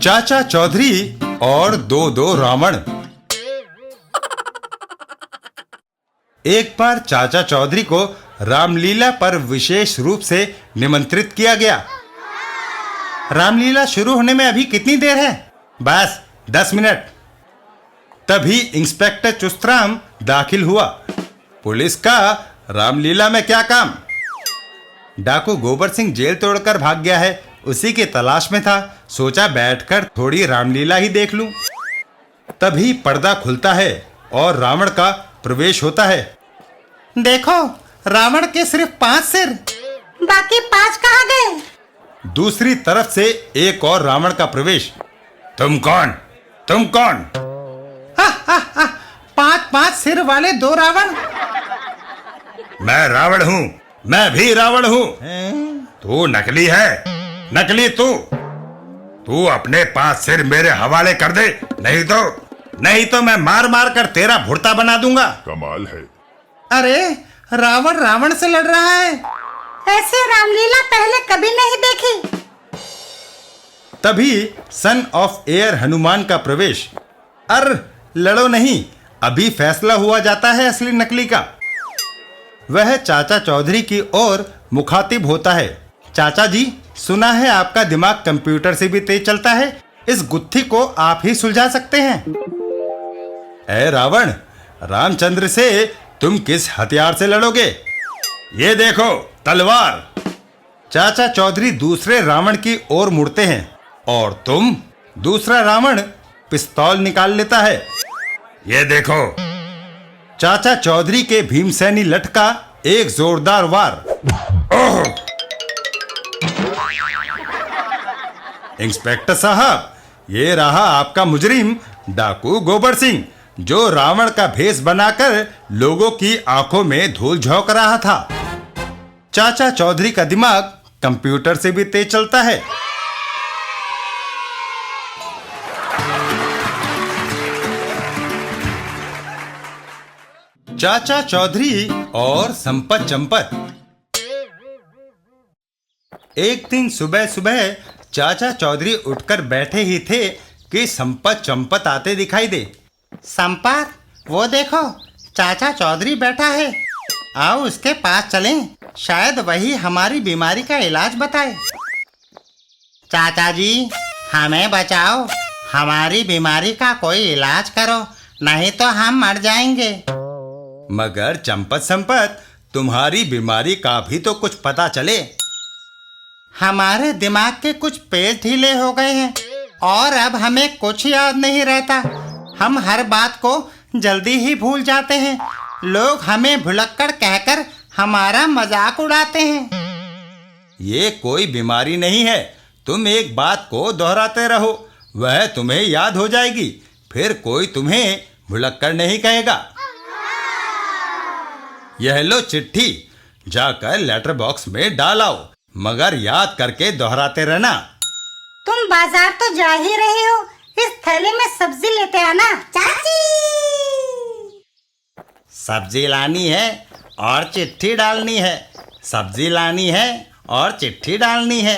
चाचा चौधरी और दो रावण। एक बार चाचा चौधरी को रामलीला पर विशेष रूप से निमंत्रित किया गया। रामलीला शुरू होने में अभी कितनी देर है? बस 10 मिनट। तभी इंस्पेक्टर चुस्तराम दाखिल हुआ। पुलिस का रामलीला में क्या काम? डाकू गोबर सिंह जेल तोड़कर भाग गया है, उसी की तलाश में था। सोचा बैठकर थोड़ी रामलीला ही देख लूं। तभी पर्दा खुलता है और रावण का प्रवेश होता है। देखो, रावण के सिर्फ 5 सिर, बाकी 5 कहाँ गए? दूसरी तरफ से एक और रावण का प्रवेश। तुम कौन? तुम कौन? 5 सिर वाले 2 रावण। मैं रावण हूँ, मैं भी रावण हूँ। तू नकली है, नकली तू अपने 5 सिर मेरे हवाले कर दे, नहीं तो मैं मार मार कर तेरा भुर्ता बना दूंगा। कमाल है। अरे रावण रावण से लड़ रहा है। ऐसे रामलीला पहले कभी नहीं देखी। तभी सन ऑफ एयर हनुमान का प्रवेश। लड़ो नहीं, अभी फैसला हुआ जाता है असली नकली का। वह चाचा चौधरी की ओर मुखातिब होता है। चाचा जी, सुना है आपका दिमाग कंप्यूटर से भी तेज चलता है, इस गुत्थी को आप ही सुलझा सकते हैं। ऐ रावण, रामचंद्र से तुम किस हथियार से लड़ोगे? ये देखो, तलवार। चाचा चौधरी दूसरे रावण की ओर मुड़ते हैं और तुम? दूसरा रावण पिस्तौल निकाल लेता है। ये देखो। चाचा चौधरी के भीमसेनी लठ का एक जोरदार वार। ओह! इंस्पेक्टर साहब, ये रहा आपका मुजरिम डाकू गोबर सिंह, जो रावण का भेष बनाकर लोगों की आंखों में धूल झोंक रहा था। चाचा चौधरी का दिमाग कंप्यूटर से भी तेज चलता है। चाचा चौधरी और संपत चंपत। एक दिन सुबह सुबह चाचा चौधरी उठकर बैठे ही थे कि संपत चंपत आते दिखाई दे। संपत, वो देखो, चाचा चौधरी बैठा है, आओ उसके पास चलें, शायद वही हमारी बीमारी का इलाज बताए। चाचा जी, हमें बचाओ, हमारी बीमारी का कोई इलाज करो, नहीं तो हम मर जाएंगे। मगर चंपत संपत, तुम्हारी बीमारी का भी तो कुछ पता चले। हमारे दिमाग के कुछ पेज ढीले हो गए हैं और अब हमें कुछ याद नहीं रहता। हम हर बात को जल्दी ही भूल जाते हैं। लोग हमें भुलक्कड़ कहकर हमारा मजाक उड़ाते हैं। ये कोई बीमारी नहीं है, तुम एक बात को दोहराते रहो, वह तुम्हें याद हो जाएगी, फिर कोई तुम्हें भुलक्कड़ नहीं कहेगा। यह लो चिट्ठी, जाकर लेटर बॉक्स में डाल आओ, मगर याद करके दोहराते रहना। तुम बाजार तो जा ही रहे हो, इस थैले में सब्जी लेते आना। चाची, सब्जी लानी है और चिट्ठी डालनी है, सब्जी लानी है और चिट्ठी डालनी है।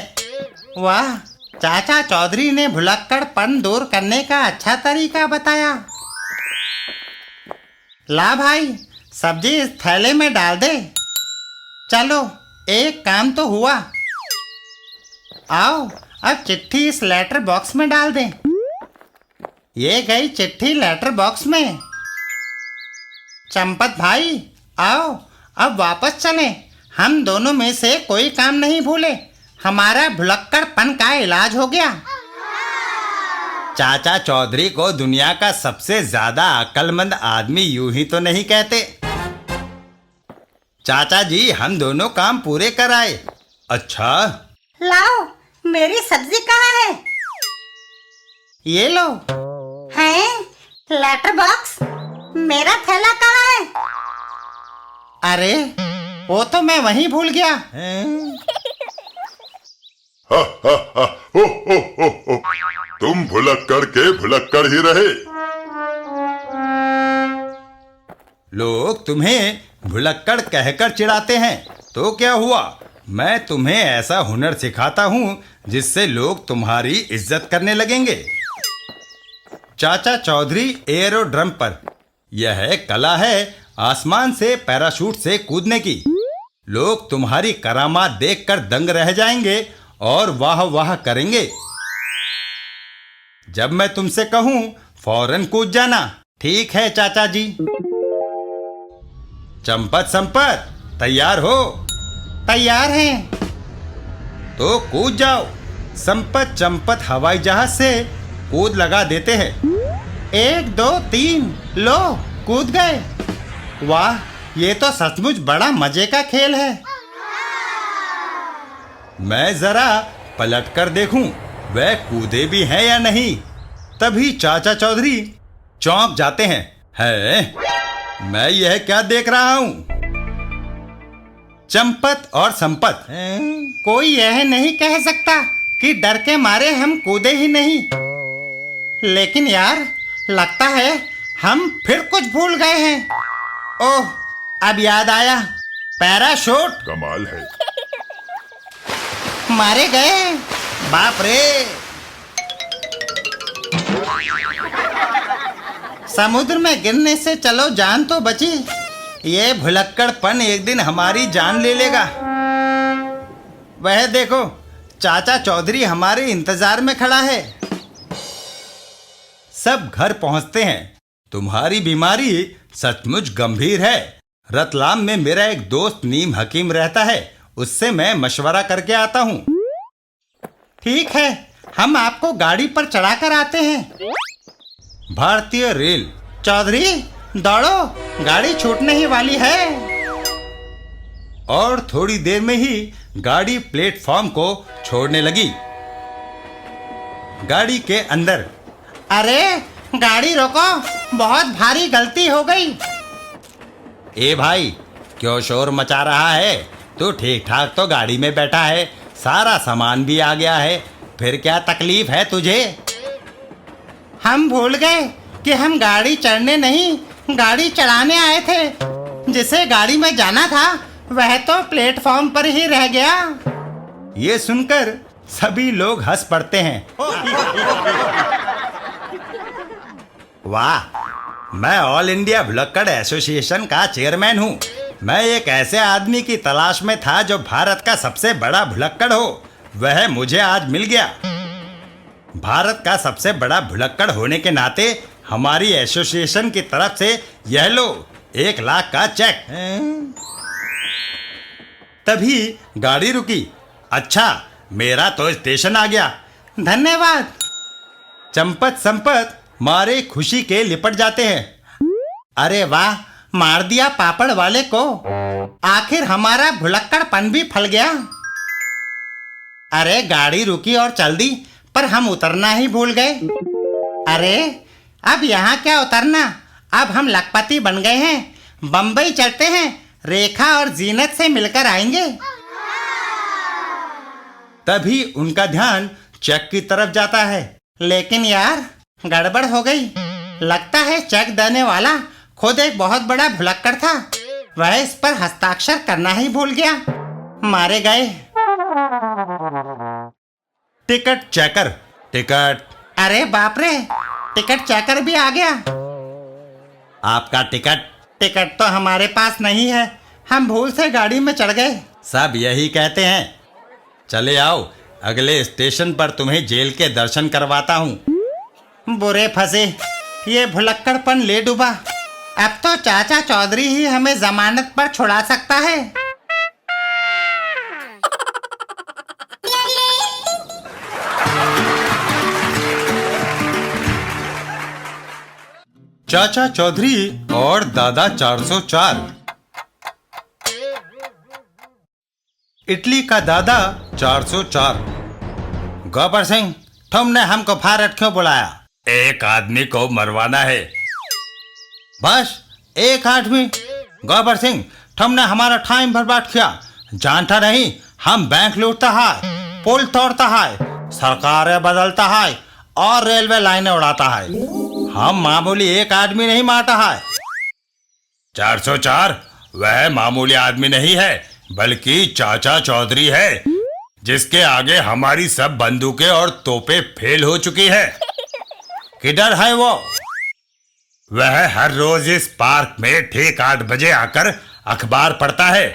वाह, चाचा चौधरी ने भुलक्कड़पन दूर करने का अच्छा तरीका बताया। ला भाई, सब्जी इस थैले में डाल दे। चलो, एक काम तो हुआ। आओ, अब चिट्ठी इस लेटर बॉक्स में डाल दें। ये गई चिट्ठी लेटर बॉक्स में। चंपत भाई, आओ, अब वापस चलें। हम दोनों में से कोई काम नहीं भूले, हमारा भुलक्कड़पन का इलाज हो गया। चाचा चौधरी को दुनिया का सबसे ज्यादा अक्लमंद आदमी यूं ही तो नहीं कहते। चाचा जी, हम दोनों काम पूरे कराए। अच्छा, लाओ, मेरी सब्जी कहाँ है? ये लो। हैं? Letter box? मेरा थैला कहाँ है? अरे, वो तो मैं वहीं भूल गया। हा हा हा, हो। तुम भुलक्कड़ के भुलक्कड़ ही रहे। लोग तुम्हें भुलक्कड़ कहकर चिढ़ाते हैं, तो क्या हुआ, मैं तुम्हें ऐसा हुनर सिखाता हूँ जिससे लोग तुम्हारी इज्जत करने लगेंगे। चाचा चौधरी एरोड्रम पर। यह कला है आसमान से पैराशूट से कूदने की। लोग तुम्हारी करामात देखकर दंग रह जाएंगे और वाह वाह करेंगे। जब मैं तुमसे कहूं फौरन कूद जाना। ठीक है चाचा जी। चंपत संपत तैयार हो? तैयार हैं। तो कूद जाओ। संपत चंपत हवाई जहाज से कूद लगा देते हैं। 1 2 3 लो कूद गए। वाह, ये तो सचमुच बड़ा मजे का खेल है। मैं जरा पलट कर देखूं वह कूदे भी हैं या नहीं। तभी चाचा चौधरी चौंक जाते हैं। है, मैं यह क्या देख रहा हूं? चंपत और संपत। कोई यह नहीं कह सकता कि डर के मारे हम कूदे ही नहीं। लेकिन यार, लगता है हम फिर कुछ भूल गए हैं। ओह, अब याद आया, पैराशूट। कमाल है। मारे गए। बाप रे! समुद्र में गिरने से चलो जान तो बची। ये भुलक्कड़पन एक दिन हमारी जान ले लेगा। वह देखो, चाचा चौधरी हमारे इंतजार में खड़ा है। सब घर पहुंचते हैं। तुम्हारी बीमारी सचमुच गंभीर है। रतलाम में मेरा एक दोस्त नीम हकीम रहता है, उससे मैं मशवरा करके आता हूँ। ठीक है, हम आपको गाड़ी पर चढ़ाकर आते हैं। भारतीय रेल। चौधरी दौड़ो, गाड़ी छूटने ही वाली है। और थोड़ी देर में ही गाड़ी प्लेटफॉर्म को छोड़ने लगी। गाड़ी के अंदर। अरे गाड़ी रोको, बहुत भारी गलती हो गई। ए भाई, क्यों शोर मचा रहा है? तू ठीक ठाक तो गाड़ी में बैठा है, सारा सामान भी आ गया है, फिर क्या तकलीफ है तुझे? हम भूल गए कि हम गाड़ी चढ़ने नहीं, गाड़ी चढ़ाने आए थे। जिसे गाड़ी में जाना था वह तो प्लेटफॉर्म पर ही रह गया। ये सुनकर सभी लोग हंस पड़ते हैं। वाह, मैं ऑल इंडिया भुलक्कड़ एसोसिएशन का चेयरमैन हूँ। मैं एक ऐसे आदमी की तलाश में था जो भारत का सबसे बड़ा भुलक्कड़ हो। वह मुझे आज मिल गया। भारत का सबसे बड़ा भुलक्कड़ होने के नाते हमारी एसोसिएशन की तरफ से यह लो 1 लाख का चेक। तभी गाड़ी रुकी। अच्छा, मेरा तो स्टेशन आ गया। धन्यवाद। चंपत संपत मारे खुशी के लिपट जाते हैं। अरे वाह, मार दिया पापड़ वाले को। आखिर हमारा भुलक्कड़पन भी फल गया। अरे गाड़ी रुकी और चल दी, पर हम उतरना ही भूल गए। अरे अब यहाँ क्या उतरना, अब हम लखपति बन गए हैं। बम्बई चलते हैं, रेखा और जीनत से मिलकर आएंगे। तभी उनका ध्यान चेक की तरफ जाता है। लेकिन यार, गड़बड़ हो गई। लगता है चेक देने वाला खुद एक बहुत बड़ा भुलक्कड़ था। वह इस पर हस्ताक्षर करना ही भूल गया। मारे गए। Ticket checker. टिकट। अरे बाप रे, टिकट चेकर भी आ गया। आपका टिकट। टिकट तो हमारे पास नहीं है, हम भूल से गाड़ी में चढ़ गए। सब यही कहते हैं। चले आओ, अगले स्टेशन पर तुम्हें जेल के दर्शन करवाता हूँ। बुरे फंसे, ये भुलक्कड़पन ले डूबा। अब तो चाचा चौधरी ही हमें जमानत पर छुड़ा सकता है। चाचा चौधरी और दादा 404। इटली का दादा 404। गब्बर सिंह, तुमने हमको भारत क्यों बुलाया? एक आदमी को मरवाना है। बस एक आदमी? गब्बर सिंह, तुमने हमारा टाइम बर्बाद किया। जानता नहीं, हम बैंक लूटता है, पुल तोड़ता है, सरकारें बदलता है और रेलवे लाइनें उड़ाता है। हम मामूली एक आदमी नहीं मारता है। 404, वह मामूली आदमी नहीं है, बल्कि चाचा चौधरी है, जिसके आगे हमारी सब बंदूकें और तोपें फेल हो चुकी है। किधर है वो? वह हर रोज इस पार्क में ठीक 8 बजे आकर अखबार पढ़ता है।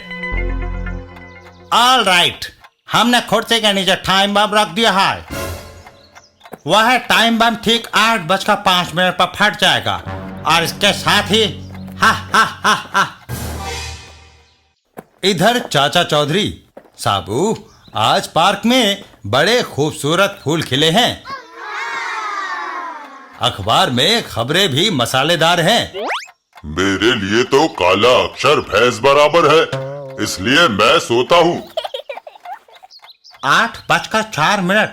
ऑल राइट, हमने कुर्सी के नीचे टाइम बम रख दिया है। वह टाइम बम ठीक 8:05 पर फट जाएगा और इसके साथ ही हा हा हा हा। इधर चाचा चौधरी, साबू, आज पार्क में बड़े खूबसूरत फूल खिले हैं। अखबार में खबरें भी मसालेदार हैं। मेरे लिए तो काला अक्षर भैंस बराबर है, इसलिए मैं सोता हूँ। 8:04,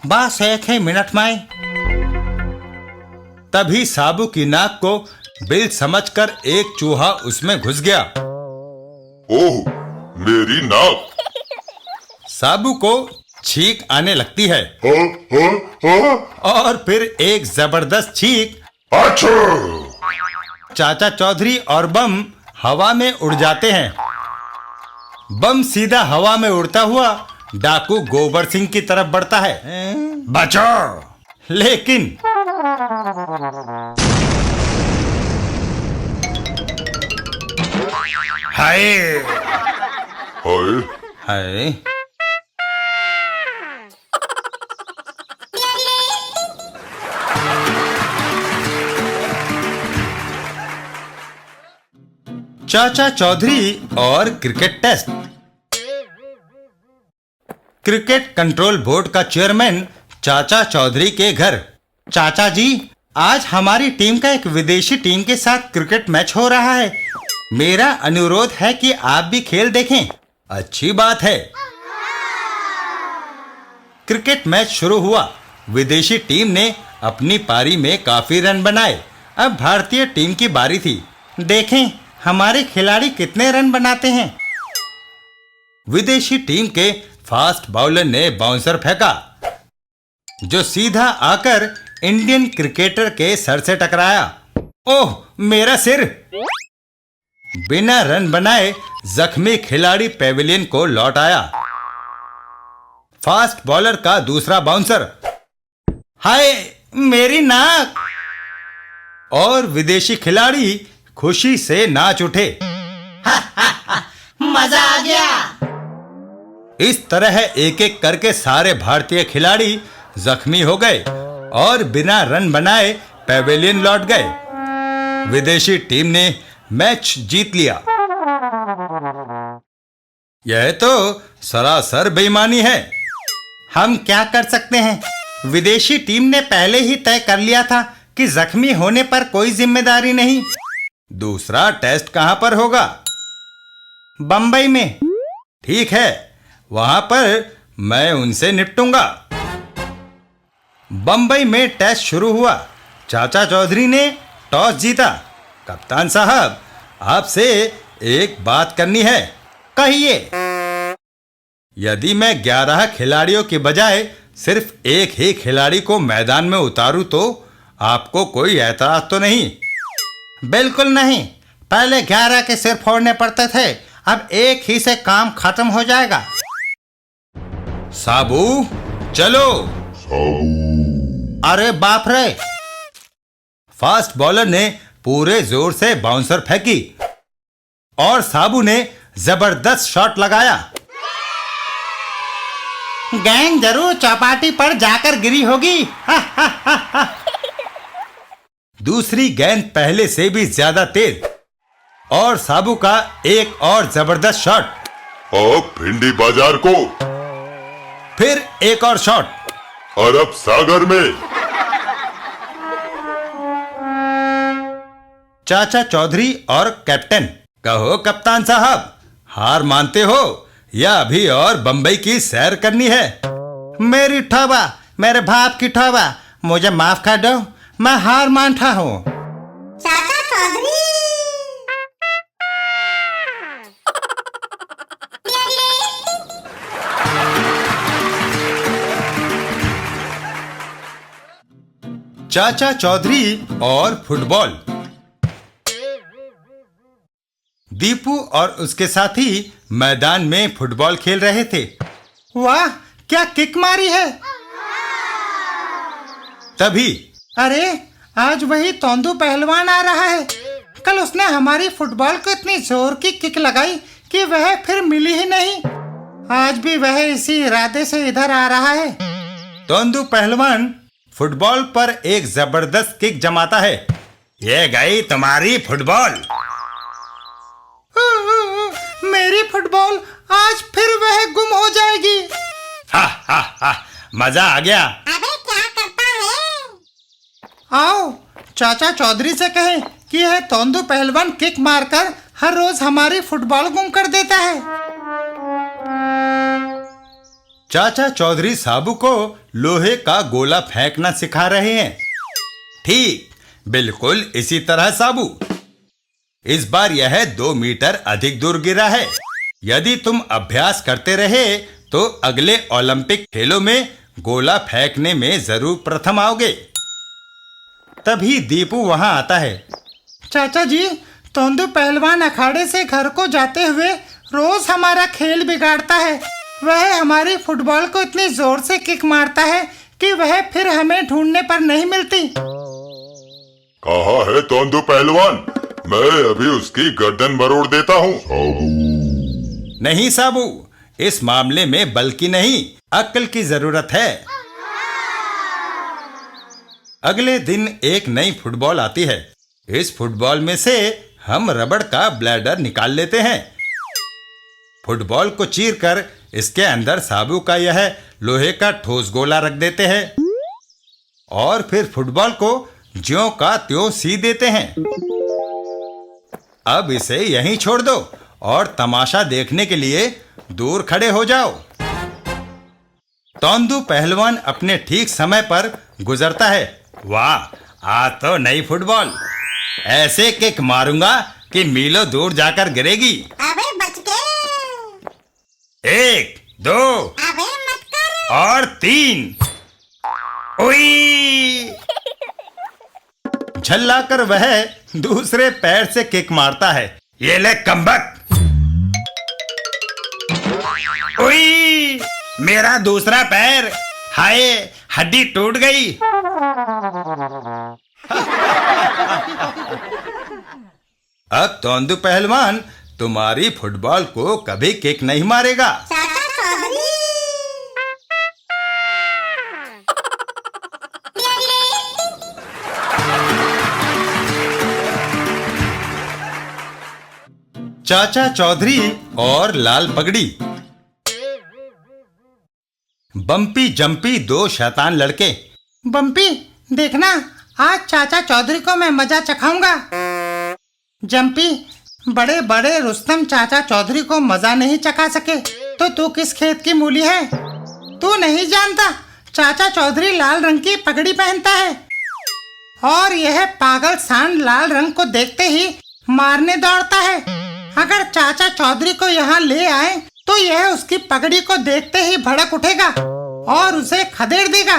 बस 1 ही मिनट में। तभी साबू की नाक को बिल समझकर एक चूहा उसमें घुस गया। ओह, मेरी नाक। साबू को छींक आने लगती है हाँ, हाँ, हाँ। और फिर एक जबरदस्त छींक। अच्छा। चाचा चौधरी और बम हवा में उड़ जाते हैं। बम सीधा हवा में उड़ता हुआ डाकू गोबर सिंह की तरफ बढ़ता है। बचाओ! लेकिन हाय हाय, हाय, चाचा चौधरी और cricket test. Cricket control board का चेयरमैन चाचा चौधरी के घर। चाचा जी, आज हमारी टीम का एक विदेशी टीम के साथ क्रिकेट मैच हो रहा है। मेरा अनुरोध है कि आप भी खेल देखें। अच्छी बात है। क्रिकेट मैच शुरू हुआ। विदेशी टीम ने अपनी पारी में काफी रन बनाए। अब भारतीय टीम की बारी थी। देखें हमारे खिलाड़ी कितने रन बनाते हैं। विदेशी टीम के फास्ट बॉलर ने बाउंसर फेंका, जो सीधा आकर इंडियन क्रिकेटर के सर से टकराया। ओह, मेरा सिर! बिना रन बनाए जख्मी खिलाड़ी पेविलियन को लौट आया। फास्ट बॉलर का दूसरा बाउंसर, हाय, मेरी नाक! और विदेशी खिलाड़ी खुशी से नाच उठे। मजा आ गया। इस तरह एक एक करके सारे भारतीय खिलाड़ी जख्मी हो गए और बिना रन बनाए पेविलियन लौट गए। विदेशी टीम ने मैच जीत लिया। यह तो सरासर बेईमानी है। हम क्या कर सकते हैं? विदेशी टीम ने पहले ही तय कर लिया था कि जख्मी होने पर कोई जिम्मेदारी नहीं। दूसरा टेस्ट कहां पर होगा? बंबई में। ठीक है, वहां पर मैं उनसे निपटूंगा। बंबई में टेस्ट शुरू हुआ। चाचा चौधरी ने टॉस जीता। कप्तान साहब, आपसे एक बात करनी है। कहिए। यदि मैं 11 खिलाड़ियों के बजाय सिर्फ एक ही खिलाड़ी को मैदान में उतारूं तो आपको कोई ऐतराज तो नहीं? बिल्कुल नहीं। पहले 11 के सिर फोड़ने पड़ते थे, अब एक ही से काम खत्म हो जाएगा। साबू, चलो। अरे बाप रे! फास्ट बॉलर ने पूरे जोर से बाउंसर फेंकी और साबू ने जबरदस्त शॉट लगाया। गेंद जरूर चौपाटी पर जाकर गिरी होगी। दूसरी गेंद पहले से भी ज्यादा तेज और साबू का एक और जबरदस्त शॉट। अब भिंडी बाजार को। फिर एक और शॉट। अरब सागर में। चाचा चौधरी और कैप्टन, कहो कप्तान साहब, हार मानते हो या अभी और बंबई की सैर करनी है? मेरी ठोबा, मेरे बाप की ठोबा, मुझे माफ कर दो, मैं हार मानता हूँ। चाचा चौधरी। चाचा चौधरी और फुटबॉल। दीपू और उसके साथी मैदान में फुटबॉल खेल रहे थे। वाह, क्या किक मारी है। तभी अरे, आज वही तोंदू पहलवान आ रहा है। कल उसने हमारी फुटबॉल को इतनी जोर की किक लगाई कि वह फिर मिली ही नहीं। आज भी वह इसी इरादे से इधर आ रहा है। तोंदू पहलवान फुटबॉल पर एक जबरदस्त किक जमाता है। ये गई तुम्हारी फुटबॉल। मेरी फुटबॉल आज फिर वह गुम हो जाएगी। हा हा हा, मजा आ गया। अबे क्या करता है? आओ चाचा चौधरी से कहें कि यह तोंदू पहलवान किक मारकर हर रोज हमारी फुटबॉल गुम कर देता है। चाचा चौधरी साबू को लोहे का गोला फेंकना सिखा रहे हैं। ठीक बिल्कुल इसी तरह साबू। इस बार यह 2 मीटर अधिक दूर गिरा है। यदि तुम अभ्यास करते रहे तो अगले ओलंपिक खेलों में गोला फेंकने में जरूर प्रथम आओगे। तभी दीपू वहां आता है। चाचा जी, तोंदू पहलवान अखाड़े से घर को जाते हुए रोज हमारा खेल बिगाड़ता है। वह हमारी फुटबॉल को इतनी जोर से किक मारता है कि वह फिर हमें ढूंढने पर नहीं मिलती। कहाँ है तोंदू पहलवान? मैं अभी उसकी गर्दन मरोड़ देता हूँ। नहीं साबू, इस मामले में बल की नहीं अक्ल की जरूरत है। अगले दिन एक नई फुटबॉल आती है। इस फुटबॉल में से हम रबड़ का ब्लैडर निकाल लेते हैं। फुटबॉल को चीरकर इसके अंदर साबू का यह लोहे का ठोस गोला रख देते हैं और फिर फुटबॉल को ज्यों का त्यों सी देते हैं। अब इसे यहीं छोड़ दो और तमाशा देखने के लिए दूर खड़े हो जाओ। तोंदू पहलवान अपने ठीक समय पर गुजरता है। वाह, आज तो नई फुटबॉल। ऐसे किक मारूंगा कि मीलों दूर जाकर गिरेगी। अबे बच गए। 1 2 अबे मत कर। और 3। उई! झल्लाकर वह दूसरे पैर से किक मारता है। ये ले कमबख्त। उई! मेरा दूसरा पैर। हाय, हड्डी टूट गई। अब तोंदू पहलवान तुम्हारी फुटबॉल को कभी किक नहीं मारेगा। चाचा चौधरी। चाचा चौधरी और लाल पगड़ी। बम्पी जम्पी 2 शैतान लड़के। बम्पी, देखना आज चाचा चौधरी को मैं मजा चखाऊंगा। जम्पी, बड़े बड़े रुस्तम चाचा चौधरी को मजा नहीं चखा सके तो तू किस खेत की मूली है? तू नहीं जानता, चाचा चौधरी लाल रंग की पगड़ी पहनता है और यह पागल सांड लाल रंग को देखते ही मारने दौड़ता है। अगर चाचा चौधरी को यहाँ ले आए तो यह उसकी पगड़ी को देखते ही भड़क उठेगा और उसे खदेड़ देगा।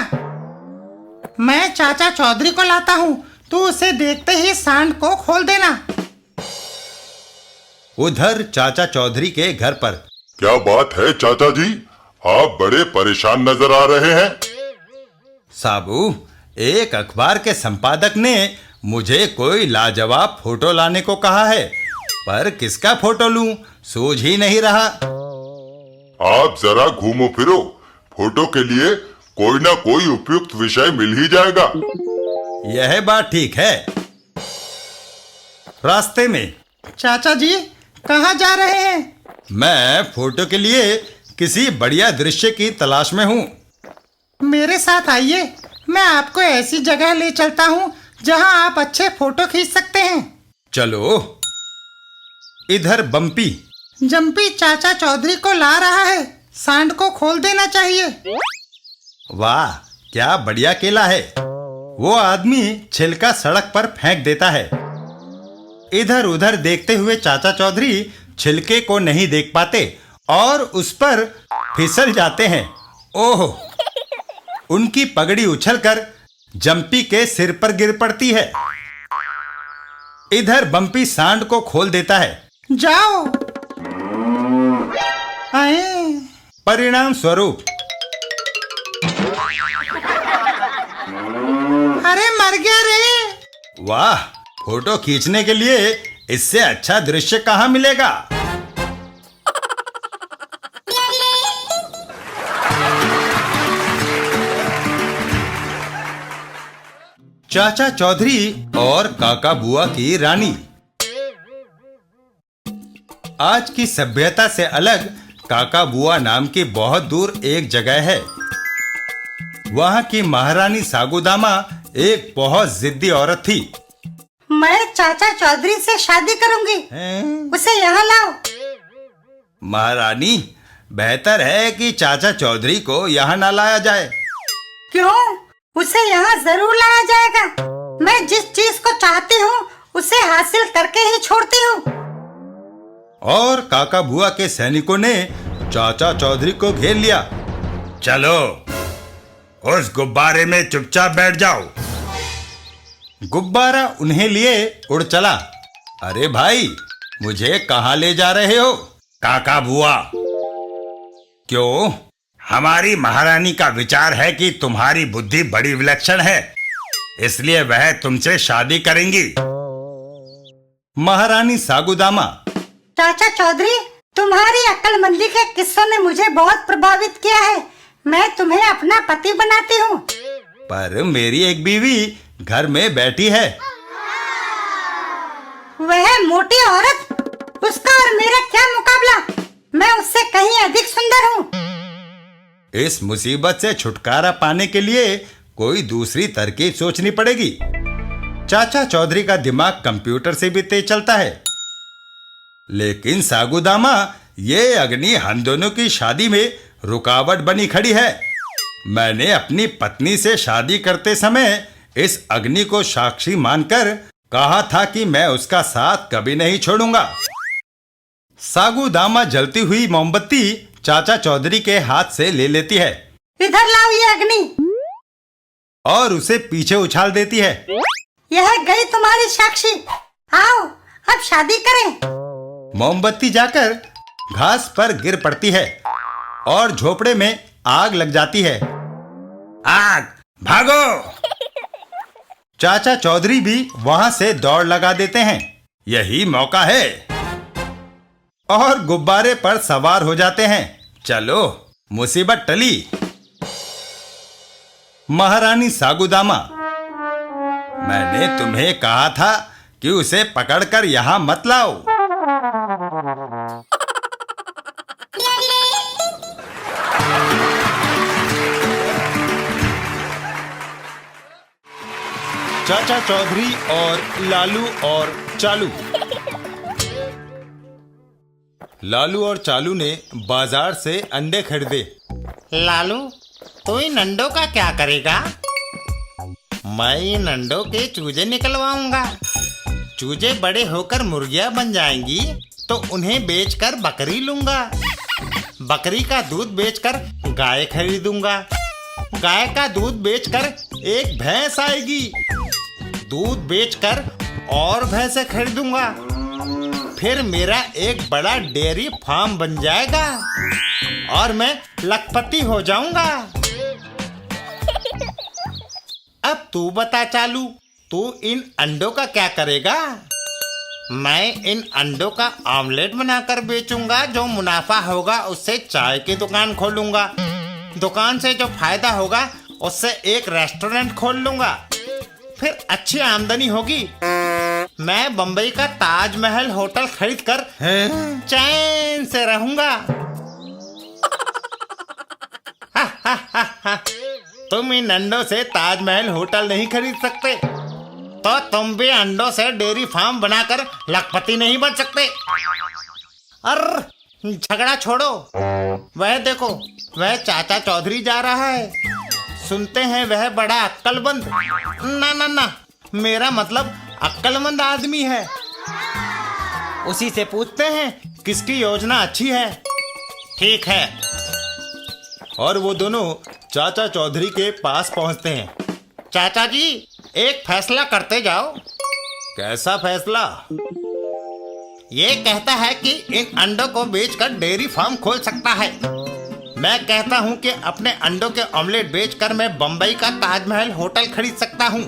मैं चाचा चौधरी को लाता हूँ, तू उसे देखते ही सांड को खोल देना। उधर चाचा चौधरी के घर पर। क्या बात है चाचा जी, आप बड़े परेशान नजर आ रहे हैं। साबू, एक अखबार के संपादक ने मुझे कोई लाजवाब फोटो लाने को कहा है, पर किसका फोटो लूं सूझ ही नहीं रहा। आप जरा घूमो फिरो, फोटो के लिए कोई ना कोई उपयुक्त विषय मिल ही जाएगा। यह बात ठीक है। रास्ते में। चाचा जी, कहाँ जा रहे हैं? मैं फोटो के लिए किसी बढ़िया दृश्य की तलाश में हूँ। मेरे साथ आइए, मैं आपको ऐसी जगह ले चलता हूँ जहाँ आप अच्छे फोटो खींच सकते हैं। चलो। इधर बम्पी। जम्पी चाचा चौधरी को ला रहा है, सांड को खोल देना चाहिए। वाह, क्या बढ़िया केला है। वो आदमी छिलका सड़क पर फेंक देता है। इधर उधर देखते हुए चाचा चौधरी छिलके को नहीं देख पाते और उस पर फिसल जाते हैं। ओह! उनकी पगड़ी उछलकर जम्पी के सिर पर गिर पड़ती है। इधर बम्पी सांड को खोल देता है। जाओ। आए। परिणाम स्वरूप अरे मर गया रे। वाह, फोटो खींचने के लिए इससे अच्छा दृश्य कहाँ मिलेगा। चाचा चौधरी और काका बुआ की रानी। आज की सभ्यता से अलग काका बुआ नाम की बहुत दूर एक जगह है। वहां की महारानी सागुदामा एक बहुत जिद्दी औरत थी। मैं चाचा चौधरी से शादी करूंगी, हैं? उसे यहाँ लाओ। महारानी, बेहतर है कि चाचा चौधरी को यहाँ ना लाया जाए। क्यों? उसे यहाँ जरूर लाया जाएगा। मैं जिस चीज को चाहती हूँ उसे हासिल करके ही छोड़ती हूँ। और काका बुआ के सैनिकों ने चाचा चौधरी को घेर लिया। चलो, उस गुब्बारे में चुपचाप बैठ जाओ। गुब्बारा उन्हें लिए उड़ चला। अरे भाई, मुझे कहाँ ले जा रहे हो? काका बुआ, क्यों? हमारी महारानी का विचार है कि तुम्हारी बुद्धि बड़ी विलक्षण है, इसलिए वह तुमसे शादी करेंगी। महारानी सागुदामा। चाचा चौधरी, तुम्हारी अक्लमंदी के किस्सों ने मुझे बहुत प्रभावित किया है। मैं तुम्हें अपना पति बनाती हूँ। पर मेरी एक बीवी घर में बैठी है। वह मोटी औरत, उसका और मेरा क्या मुकाबला? मैं उससे कहीं अधिक सुंदर हूँ। इस मुसीबत से छुटकारा पाने के लिए कोई दूसरी तरकीब सोचनी पड़ेगी। चाचा चौधरी का दिमाग कंप्यूटर से भी तेज चलता है। लेकिन सागुदामा, ये अग्नि हम दोनों की शादी में रुकावट बनी खड़ी है। मैंने अपनी पत्नी से शादी करते समय इस अग्नि को साक्षी मानकर कहा था कि मैं उसका साथ कभी नहीं छोड़ूंगा। सागुदामा जलती हुई मोमबत्ती चाचा चौधरी के हाथ से ले लेती है। इधर लाओ ये अग्नि। और उसे पीछे उछाल देती है। यह गई तुम्हारी साक्षी। आओ, अब शादी करें। मोमबत्ती जाकर घास पर गिर पड़ती है और झोपड़े में आग लग जाती है। आग, भागो! चाचा चौधरी भी वहां से दौड़ लगा देते हैं। यही मौका है। और गुब्बारे पर सवार हो जाते हैं। चलो, मुसीबत टली। महारानी सागुदामा, मैंने तुम्हें कहा था कि उसे पकड़कर यहां मत लाओ। चाचा चौधरी और लालू और चालू। लालू और चालू ने बाजार से अंडे खरीदे। लालू, तू इन अंडों का क्या करेगा? मैं इन अंडों के चूजे निकलवाऊंगा। चूजे बड़े होकर मुर्गियां बन जाएंगी तो उन्हें बेचकर बकरी लूंगा। बकरी का दूध बेचकर गाय खरीदूंगा। गाय का दूध बेचकर एक भैंस आएगी। दूध बेचकर और भैंसे खरीदूंगा। फिर मेरा एक बड़ा डेयरी फार्म बन जाएगा और मैं लखपति हो जाऊंगा। अब तू बता चालू, तू इन अंडों का क्या करेगा? मैं इन अंडों का ऑमलेट बनाकर बेचूंगा। जो मुनाफा होगा उससे चाय की दुकान खोलूंगा। दुकान से जो फायदा होगा उससे एक रेस्टोरेंट खोल लूंगा। फिर अच्छी आमदनी होगी। मैं बंबई का ताजमहल होटल खरीदकर चैन से रहूंगा। तुम इन अंडों से ताजमहल होटल नहीं खरीद सकते, तो तुम भी अंडों से डेयरी फार्म बनाकर लखपति नहीं बन सकते। अरे झगड़ा छोड़ो। वह देखो, वह चाचा चौधरी जा रहा है। सुनते हैं वह बड़ा अक्लमंद, ना ना ना, मेरा मतलब अक्लमंद आदमी है। उसी से पूछते हैं किसकी योजना अच्छी है। ठीक है। और वो दोनों चाचा चौधरी के पास पहुंचते हैं। चाचा जी, एक फैसला करते जाओ। कैसा फैसला? ये कहता है कि इन अंडों को बेचकर डेयरी फार्म खोल सकता है। मैं कहता हूँ कि अपने अंडों के ऑमलेट बेचकर मैं बम्बई का ताजमहल होटल खरीद सकता हूँ।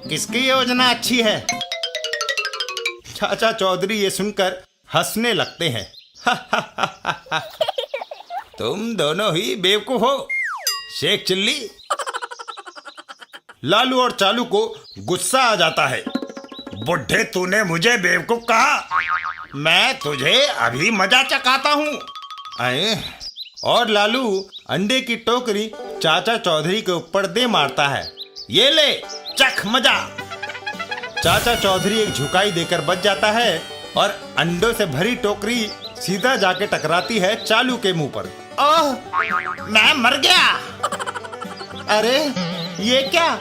किसकी योजना अच्छी है? चाचा चौधरी ये सुनकर हंसने लगते हैं। तुम दोनों ही बेवकूफ हो, शेख चिल्ली। लालू और चालू को गुस्सा आ जाता है। बुढ़े, तूने मुझे बेवकूफ कहा, मैं तुझे अभी मजा चखाता हूँ। और लालू अंडे की टोकरी चाचा चौधरी के ऊपर दे मारता है। ये ले, चख मजा। चाचा चौधरी एक झुकाई देकर बच जाता है और अंडों से भरी टोकरी सीधा जाके टकराती है चालू के मुंह पर। ओह, मैं मर गया। अरे ये क्या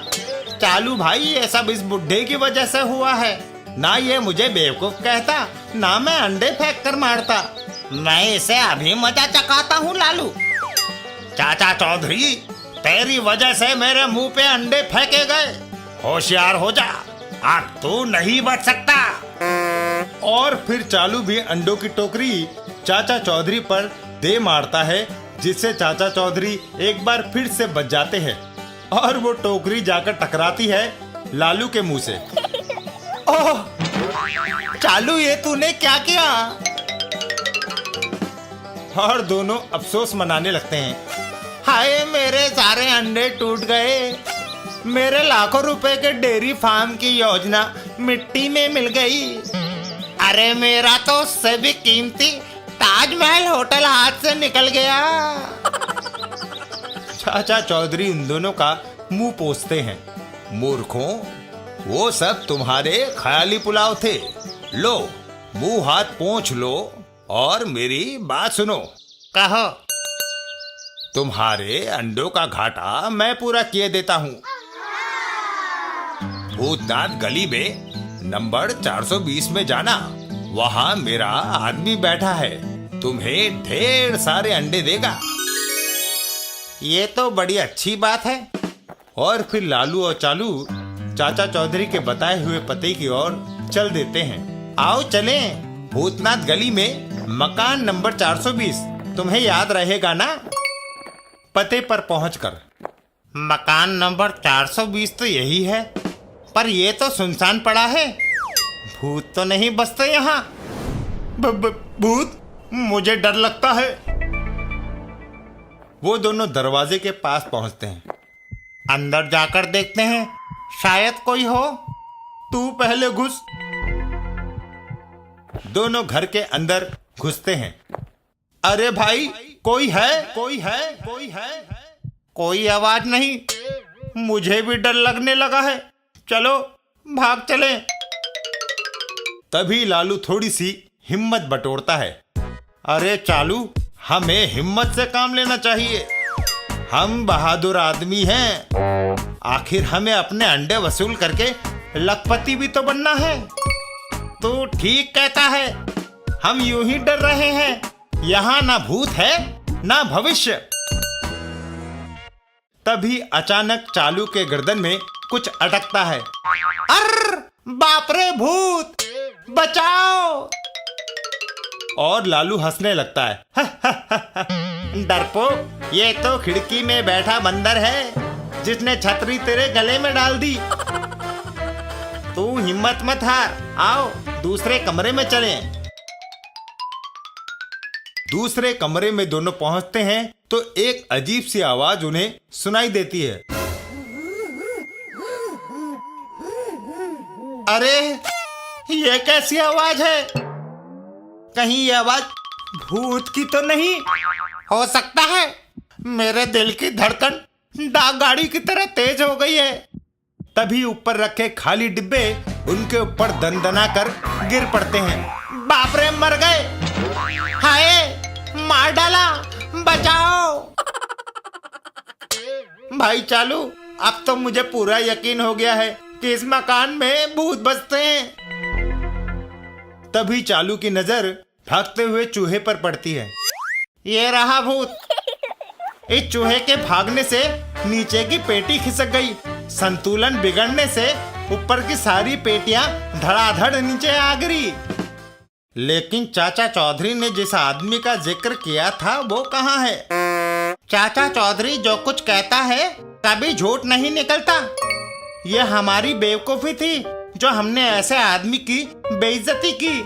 चालू भाई, ये सब इस बुढ़े की वजह से हुआ है। ना ये मुझे बेवकूफ कहता, ना मैं अंडे फेंक कर मारता। मैं इसे अभी मजा चखाता हूँ लालू। चाचा चौधरी, तेरी वजह से मेरे मुंह पे अंडे फेंके गए। होशियार हो जा, अब तू नहीं बच सकता। और फिर चालू भी अंडों की टोकरी चाचा चौधरी पर दे मारता है, जिससे चाचा चौधरी एक बार फिर से बच जाते हैं और वो टोकरी जाकर टकराती है लालू के मुंह से। ओह चालू, ये तूने क्या किया? और दोनों अफसोस मनाने लगते हैं। हाय, मेरे सारे अंडे टूट गए। मेरे लाखों रुपए के डेयरी फार्म की योजना मिट्टी में मिल गई। अरे मेरा तो उससे भी कीमती ताजमहल होटल हाथ से निकल गया। चाचा चौधरी उन दोनों का मुंह पोंछते हैं। मूर्खों, वो सब तुम्हारे ख्याली पुलाव थे। लो, मुंह हाथ पोंछ लो और मेरी बात सुनो। कहो। तुम्हारे अंडों का घाटा मैं पूरा किए देता हूँ। भूतनाथ गली में नंबर 420 में जाना, वहाँ मेरा आदमी बैठा है, तुम्हें ढेर सारे अंडे देगा। ये तो बड़ी अच्छी बात है। और फिर लालू और चालू चाचा चौधरी के बताए हुए पते की ओर चल देते हैं। आओ चलें, भूतनाथ गली में मकान नंबर 420, तुम्हें याद रहेगा ना? पते पर पहुंचकर, मकान नंबर 420 तो यही है, पर ये तो सुनसान पड़ा है। भूत तो नहीं बसते यहाँ। भूत? मुझे डर लगता है। वो दोनों दरवाजे के पास पहुंचते हैं। अंदर जाकर देखते हैं, शायद कोई हो। तू पहले घुस। दोनों घर के अंदर घुसते हैं। अरे भाई, कोई है? कोई है? कोई है? कोई आवाज नहीं। मुझे भी डर लगने लगा है। चलो भाग चले। तभी लालू थोड़ी सी हिम्मत बटोरता है। अरे चालू, हमें हिम्मत से काम लेना चाहिए। हम बहादुर आदमी हैं। आखिर हमें अपने अंडे वसूल करके लखपति भी तो बनना है। तू ठीक कहता है, हम यूं ही डर रहे हैं। यहाँ ना भूत है ना भविष्य। तभी अचानक चालू के गर्दन में कुछ अटकता है। अर्र बाप रे, भूत बचाओ। और लालू हंसने लगता है। डरपोक, ये तो खिड़की में बैठा बंदर है जिसने छतरी तेरे गले में डाल दी। तू हिम्मत मत हार, आओ दूसरे कमरे में चलें। दूसरे कमरे में दोनों पहुंचते हैं तो एक अजीब सी आवाज उन्हें सुनाई देती है। अरे ये कैसी आवाज है? कहीं ये आवाज भूत की तो नहीं हो सकता है? मेरे दिल की धड़कन डाक गाड़ी की तरह तेज हो गई है। तभी ऊपर रखे खाली डिब्बे उनके ऊपर दनदना कर गिर पड़ते हैं। बाप रे, मर गए। हाय, मार डाला, बचाओ। भाई चालू, अब तो मुझे पूरा यकीन हो गया है कि इस मकान में भूत बसते हैं। तभी चालू की नजर भागते हुए चूहे पर पड़ती है। ये रहा भूत। इस चूहे के भागने से नीचे की पेटी खिसक गई। संतुलन बिगड़ने से ऊपर की सारी पेटियां धड़ाधड़ नीचे आ गिरी। लेकिन चाचा चौधरी ने जिस आदमी का जिक्र किया था वो कहाँ है? चाचा चौधरी जो कुछ कहता है कभी झूठ नहीं निकलता। ये हमारी बेवकूफी थी जो हमने ऐसे आदमी की बेइज्जती की।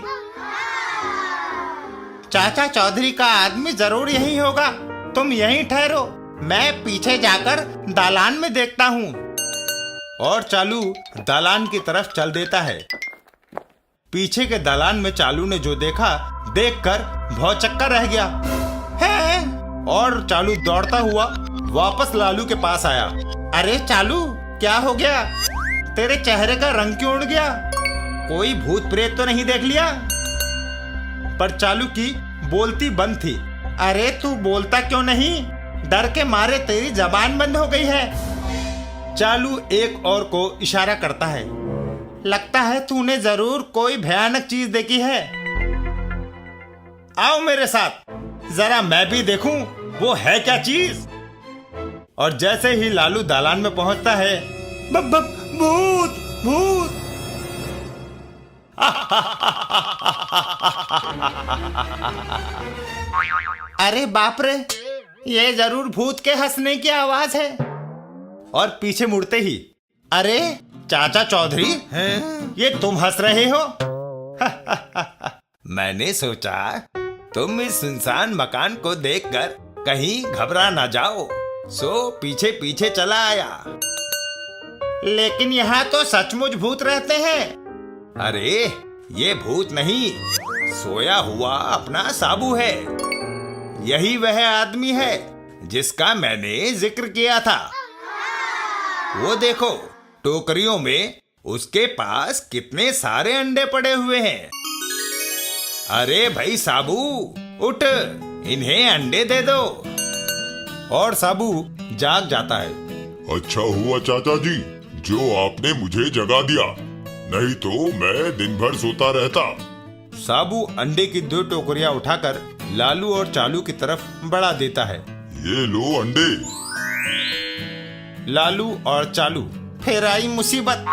चाचा चौधरी का आदमी जरूर यही होगा। तुम यहीं ठहरो, मैं पीछे जाकर दालान में देखता हूँ। और चालू दालान की तरफ चल देता है। पीछे के दालान में चालू ने जो देखा देखकर भौचक्का रह गया है। और चालू दौड़ता हुआ वापस लालू के पास आया। अरे चालू, क्या हो गया? तेरे चेहरे का रंग क्यों उड़ गया? कोई भूत प्रेत तो नहीं देख लिया? पर चालू की बोलती बंद थी। अरे तू बोलता क्यों नहीं? डर के मारे तेरी जबान बंद हो गई है। चालू एक और को इशारा करता है। लगता है तूने जरूर कोई भयानक चीज देखी है। आओ मेरे साथ, जरा मैं भी देखूं वो है क्या चीज। और जैसे ही लालू दालान में पहुंचता है, भूत भूत। अरे बाप रे, ये जरूर भूत के हंसने की आवाज है। और पीछे मुड़ते ही, अरे चाचा चौधरी, ये तुम हंस रहे हो? मैंने सोचा तुम इस सुनसान मकान को देखकर कहीं घबरा ना जाओ, सो पीछे पीछे चला आया। लेकिन यहाँ तो सचमुच भूत रहते हैं। अरे ये भूत नहीं, सोया हुआ अपना साबू है। यही वह आदमी है जिसका मैंने जिक्र किया था। वो देखो, टोकरियों में उसके पास कितने सारे अंडे पड़े हुए हैं। अरे भाई साबू, उठ, इन्हें अंडे दे दो। और साबू जाग जाता है। अच्छा हुआ चाचा जी जो आपने मुझे जगा दिया, नहीं तो मैं दिन भर सोता रहता। साबू अंडे की 2 टोकरियां उठाकर लालू और चालू की तरफ बढ़ा देता है। ये लो अंडे। लालू और चालू, फिर आई मुसीबत।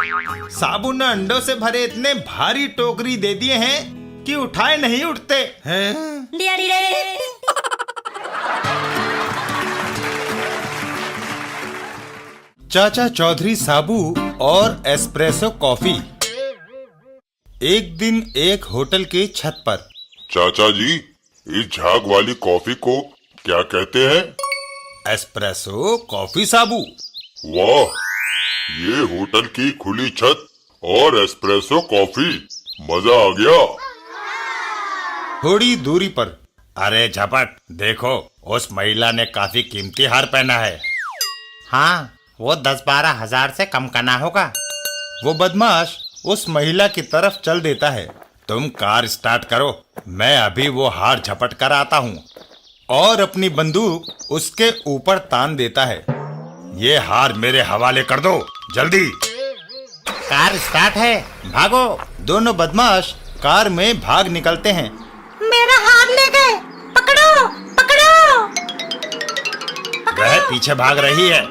साबू ने अंडों से भरे इतने भारी टोकरी दे दिए हैं कि उठाए नहीं उठते हैं। चाचा चौधरी साबू और एस्प्रेसो कॉफी। एक दिन एक होटल की छत पर। चाचा जी, इस झाग वाली कॉफी को क्या कहते हैं? एस्प्रेसो कॉफी साबू। वाह, ये होटल की खुली छत और एस्प्रेसो कॉफी, मजा आ गया। थोड़ी दूरी पर, अरे झपट, देखो उस महिला ने काफी कीमती हार पहना है। हाँ, वो 10-12 हजार से कम का ना होगा। वो बदमाश उस महिला की तरफ चल देता है। तुम कार स्टार्ट करो, मैं अभी वो हार झपट कर आता हूँ। और अपनी बंदूक उसके ऊपर तान देता है। ये हार मेरे हवाले कर दो, जल्दी। कार स्टार्ट है, भागो। दोनों बदमाश कार में भाग निकलते हैं। मेरा हार ले गए, पकड़ो पकड़ो। वह पीछे भाग रही है।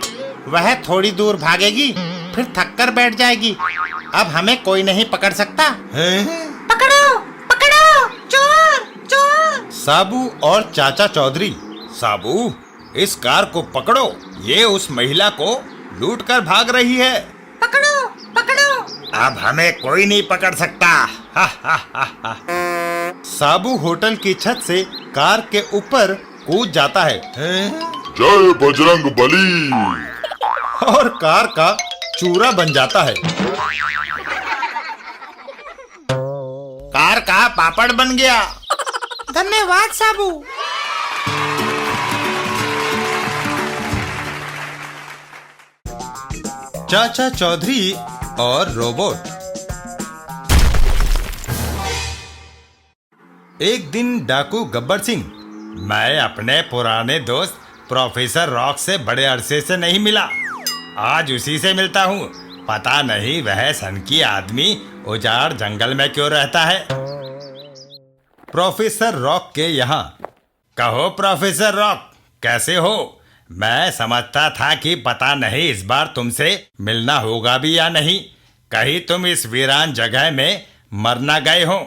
वह थोड़ी दूर भागेगी, फिर थक कर बैठ जाएगी। अब हमें कोई नहीं पकड़ सकता है? पकड़ो पकड़ो, चोर चोर। साबू और चाचा चौधरी। साबू, इस कार को पकड़ो, ये उस महिला को लूट कर भाग रही है। पकड़ो पकड़ो। अब हमें कोई नहीं पकड़ सकता। हा, हा, हा, हा। साबू होटल की छत से कार के ऊपर कूद जाता है। जय बजरंग बली। और कार का चूरा बन जाता है। कार का पापड़ बन गया। धन्यवाद साबू। चाचा चौधरी और रोबोट। एक दिन डाकू गब्बर सिंह, मैं अपने पुराने दोस्त प्रोफेसर रॉक से बड़े अरसे से नहीं मिला। आज उसी से मिलता हूँ। पता नहीं वह सनकी आदमी उजाड़ जंगल में क्यों रहता है। प्रोफेसर रॉक के यहाँ। कहो प्रोफेसर रॉक, कैसे हो? मैं समझता था कि पता नहीं इस बार तुमसे मिलना होगा भी या नहीं। कहीं तुम इस वीरान जगह में मर ना गए हो।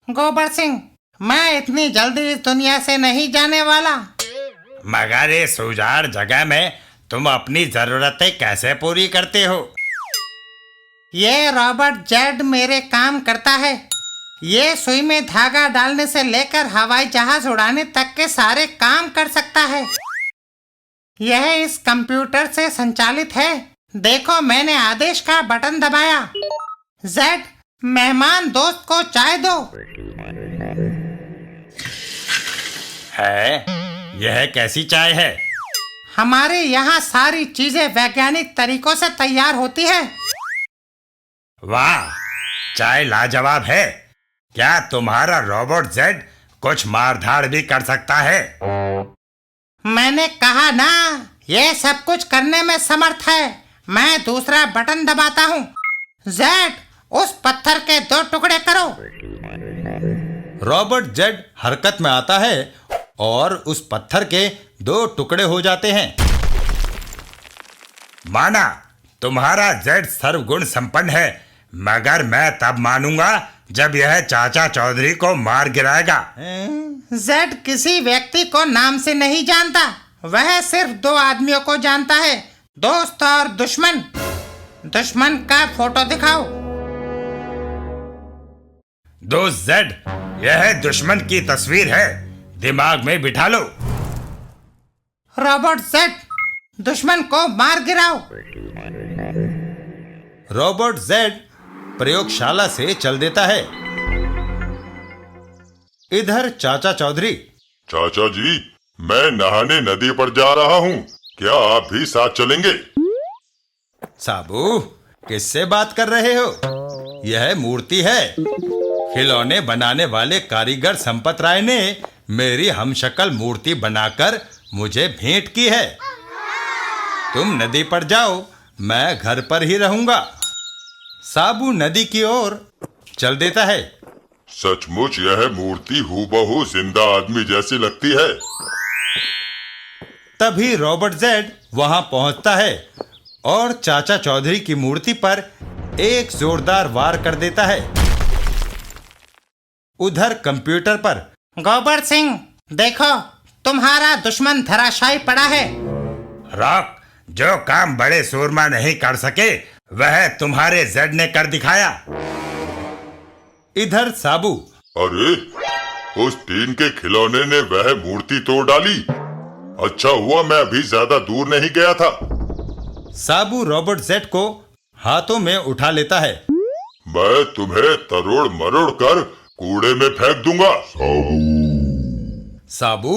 गोबर सिंह, मैं इतनी जल्दी इस दुनिया से नहीं जाने वाला। मगर इस उजाड़ जगह में तुम अपनी जरूरतें कैसे पूरी करते हो? ये रॉबर्ट जेड मेरे काम करता है। ये सुई में धागा डालने से लेकर हवाई जहाज उड़ाने तक के सारे काम कर सकता है। यह इस कंप्यूटर से संचालित है। देखो, मैंने आदेश का बटन दबाया। जेड, मेहमान दोस्त को चाय दो। है, यह कैसी चाय है? हमारे यहाँ सारी चीजें वैज्ञानिक तरीकों से तैयार होती है। वाह, चाय लाजवाब है। क्या तुम्हारा रोबोट जेड कुछ मारधाड़ भी कर सकता है? मैंने कहा ना, ये सब कुछ करने में समर्थ है। मैं दूसरा बटन दबाता हूँ। जेड, उस पत्थर के 2 टुकड़े करो। रॉबर्ट जेड हरकत में आता है और उस पत्थर के 2 टुकड़े हो जाते हैं। माना, तुम्हारा जेड सर्वगुण संपन्न है, मगर मैं तब मानूंगा जब यह चाचा चौधरी को मार गिराएगा। जेड किसी व्यक्ति को नाम से नहीं जानता। वह सिर्फ 2 आदमियों को जानता है, दोस्त और दुश्मन। दुश्मन का फोटो दिखाओ। दोस्त जेड, यह दुश्मन की तस्वीर है, दिमाग में बिठा लो। रॉबर्ट जेड, दुश्मन को मार गिराओ। रॉबर्ट जेड प्रयोगशाला से चल देता है। इधर चाचा चौधरी। चाचा जी, मैं नहाने नदी पर जा रहा हूँ, क्या आप भी साथ चलेंगे? साबू, किससे बात कर रहे हो? यह मूर्ति है। खिलौने बनाने वाले कारीगर संपत राय ने मेरी हमशक्ल मूर्ति बनाकर मुझे भेंट की है। तुम नदी पर जाओ, मैं घर पर ही रहूंगा। साबू नदी की ओर चल देता है। सचमुच यह मूर्ति हूबहू जिंदा आदमी जैसी लगती है। तभी रॉबर्ट जेड वहां पहुंचता है और चाचा चौधरी की मूर्ति पर एक जोरदार वार कर देता है। उधर कंप्यूटर पर। गोबर सिंह, देखो, तुम्हारा दुश्मन धराशायी पड़ा है। रॉक, जो काम बड़े सूरमा नहीं कर सके वह तुम्हारे जेड ने कर दिखाया। इधर साबू। अरे, उस टीन के खिलौने ने वह मूर्ति तोड़ डाली। अच्छा हुआ मैं अभी ज्यादा दूर नहीं गया था। साबू रॉबर्ट जेड को हाथों में उठा लेता है। मैं तुम्हें तरोड़ मरोड़ कर कूड़े में फेंक दूंगा। साबू,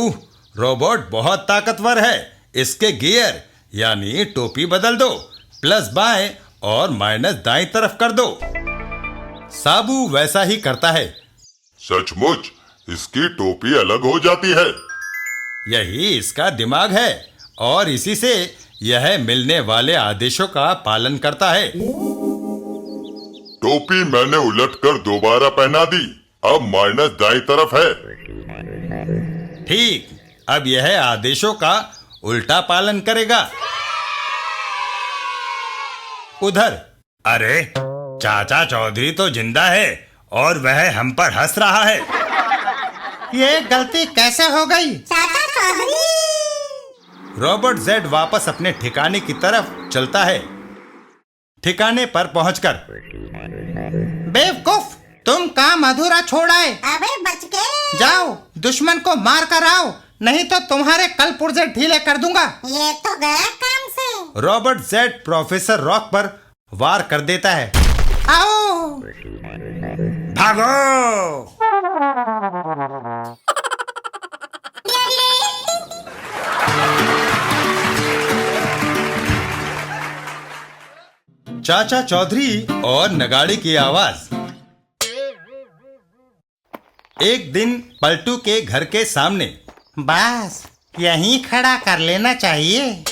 रोबोट बहुत ताकतवर है। इसके गियर यानी टोपी बदल दो, प्लस बाएं और माइनस दाईं तरफ कर दो। साबू वैसा ही करता है। सचमुच इसकी टोपी अलग हो जाती है। यही इसका दिमाग है और इसी से यह मिलने वाले आदेशों का पालन करता है। टोपी मैंने उलटकर दोबारा पहना दी, अब माइनस दाईं तरफ है। ठीक, अब यह आदेशों का उल्टा पालन करेगा। उधर। अरे, चाचा चौधरी तो जिंदा है और वह हम पर हंस रहा है। ये गलती कैसे हो गई? चाचा चौधरी। रॉबर्ट जेड वापस अपने ठिकाने की तरफ चलता है। ठिकाने पर पहुंचकर। बेवकूफ, तुम काम अधूरा छोड़ आए। अबे बच गए। जाओ, दुश्मन को मार कर आओ, नहीं तो तुम्हारे कल पुर्जे ढीले कर दूंगा। ये तो गया काम से। रॉबर्ट जेड प्रोफेसर रॉक पर वार कर देता है। आओ, भागो! चाचा चौधरी और नगाड़े की आवाज। एक दिन पलटू के घर के सामने। बस यहीं खड़ा कर लेना चाहिए।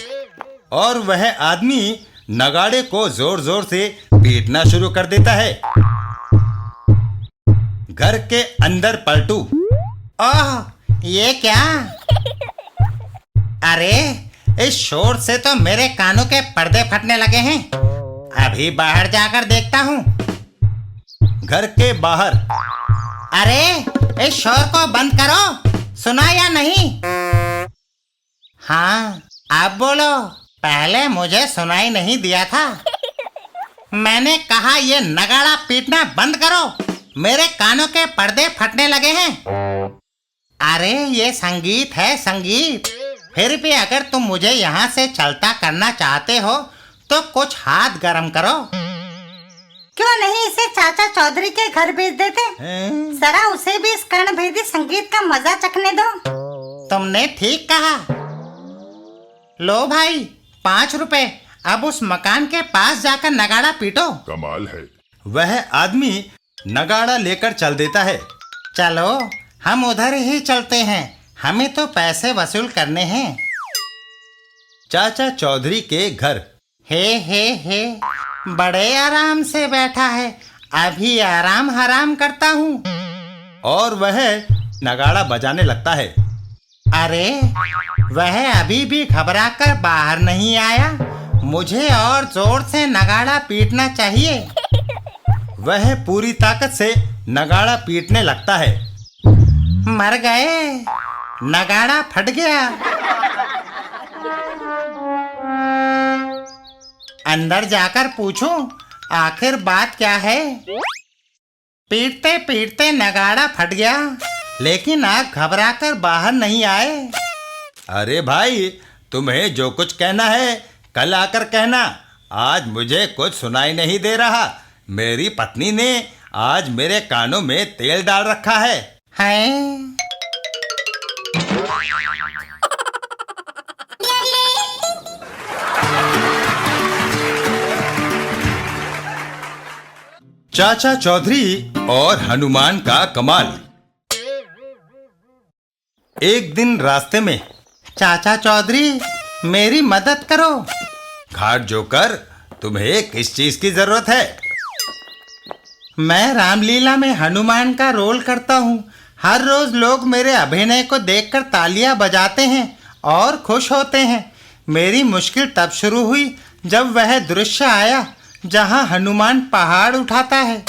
और वह आदमी नगाड़े को जोर जोर से पीटना शुरू कर देता है। घर के अंदर पलटू। ओह, ये क्या? अरे, इस शोर से तो मेरे कानों के पर्दे फटने लगे हैं। अभी बाहर जाकर देखता हूँ। घर के बाहर। अरे इस शोर को बंद करो, सुना या नहीं? हाँ अब बोलो, पहले मुझे सुनाई नहीं दिया था। मैंने कहा ये नगाड़ा पीटना बंद करो, मेरे कानों के पर्दे फटने लगे हैं। अरे ये संगीत है संगीत। फिर भी अगर तुम मुझे यहाँ से चलता करना चाहते हो तो कुछ हाथ गरम करो। क्यों नहीं इसे चाचा चौधरी के घर भेज देते? जरा उसे भी इस कर्णभेदी संगीत का मजा चखने दो। तुमने ठीक कहा। लो भाई 5 रुपए, अब उस मकान के पास जाकर नगाड़ा पीटो। कमाल है। वह आदमी नगाड़ा लेकर चल देता है। चलो हम उधर ही चलते हैं, हमें तो पैसे वसूल करने हैं। चाचा चौधरी के घर। हे बड़े आराम से बैठा है, अभी आराम हराम करता हूँ। और वह नगाड़ा बजाने लगता है। अरे वह अभी भी घबराकर बाहर नहीं आया, मुझे और जोर से नगाड़ा पीटना चाहिए। वह पूरी ताकत से नगाड़ा पीटने लगता है। मर गए, नगाड़ा फट गया। अंदर जाकर पूछूं आखिर बात क्या है। पीटते पीटते नगाड़ा फट गया, लेकिन आप घबराकर बाहर नहीं आए। अरे भाई, तुम्हें जो कुछ कहना है कल आकर कहना, आज मुझे कुछ सुनाई नहीं दे रहा। मेरी पत्नी ने आज मेरे कानों में तेल डाल रखा है। चाचा चौधरी और हनुमान का कमाल। एक दिन रास्ते में। चाचा चौधरी मेरी मदद करो। घाट जोकर, तुम्हें किस चीज की जरूरत है? मैं रामलीला में हनुमान का रोल करता हूँ। हर रोज लोग मेरे अभिनय को देखकर तालियां बजाते हैं और खुश होते हैं। मेरी मुश्किल तब शुरू हुई जब वह दृश्य आया जहाँ हनुमान पहाड़ उठाता है।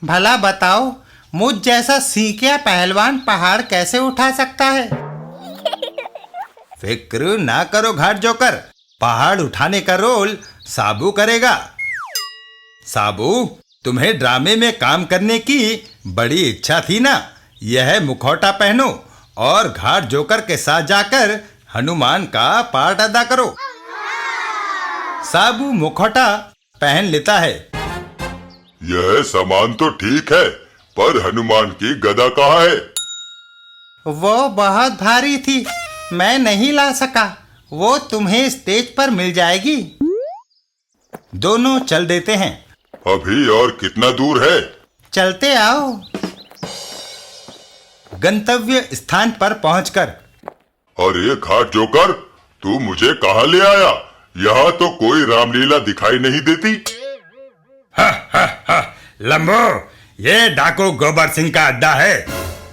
भला बताओ, मुझ जैसा सीखिया पहलवान पहाड़ कैसे उठा सकता है? फिक्र ना करो घाट जोकर, पहाड़ उठाने का रोल साबू करेगा। साबू, तुम्हें ड्रामे में काम करने की बड़ी इच्छा थी ना? यह मुखौटा पहनो और घाट जोकर के साथ जाकर हनुमान का पार्ट अदा करो। साबू मुखौटा पहन लेता है। यह सामान तो ठीक है, पर हनुमान की गदा कहाँ है? वो बहुत भारी थी, मैं नहीं ला सका। वो तुम्हें स्टेज पर मिल जाएगी। दोनों चल देते हैं। अभी और कितना दूर है? चलते आओ। गंतव्य स्थान पर पहुंचकर। अरे घाट जोकर, तू मुझे कहाँ ले आया? यहाँ तो कोई रामलीला दिखाई नहीं देती। लंबो, ये डाकू गोबर सिंह का अड्डा है।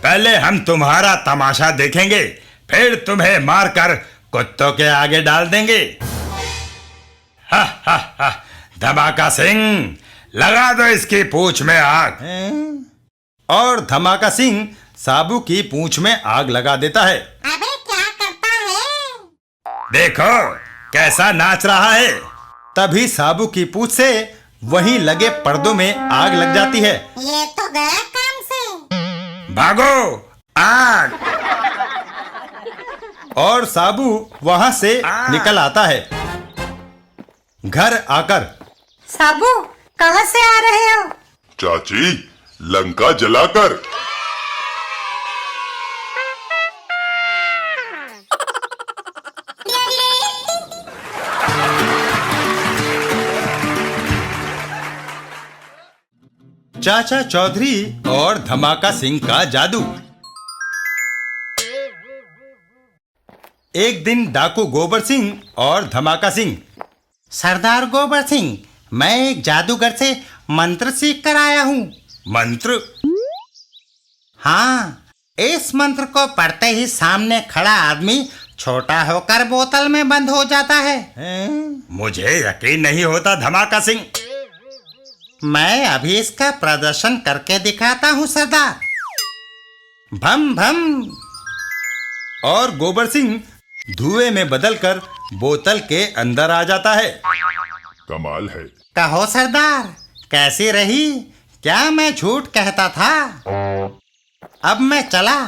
पहले हम तुम्हारा तमाशा देखेंगे, फिर तुम्हें मारकर कुत्तों के आगे डाल देंगे। धमाका सिंह, लगा दो इसकी पूंछ में आग। और धमाका सिंह साबू की पूंछ में आग लगा देता है। अबे क्या करता है? देखो कैसा नाच रहा है। तभी साबू की पूंछ से वहीं लगे पर्दों में आग लग जाती है। ये तो गया काम से। भागो, आग! और साबू वहां से निकल आता है। घर आकर। साबू, कहाँ से आ रहे हो? चाची, लंका जलाकर। चाचा चौधरी और धमाका सिंह का जादू। एक दिन डाकू गोबर सिंह और धमाका सिंह। सरदार गोबर सिंह, मैं एक जादूगर से मंत्र सीख कर आया हूँ। मंत्र? हाँ, इस मंत्र को पढ़ते ही सामने खड़ा आदमी छोटा होकर बोतल में बंद हो जाता है। मुझे यकीन नहीं होता धमाका सिंह। मैं अभी इसका प्रदर्शन करके दिखाता हूँ सरदार। भम भम। और गोबर सिंह धुएं में बदलकर बोतल के अंदर आ जाता है। कमाल है। कहो सरदार, कैसी रही? क्या मैं झूठ कहता था? अब मैं चला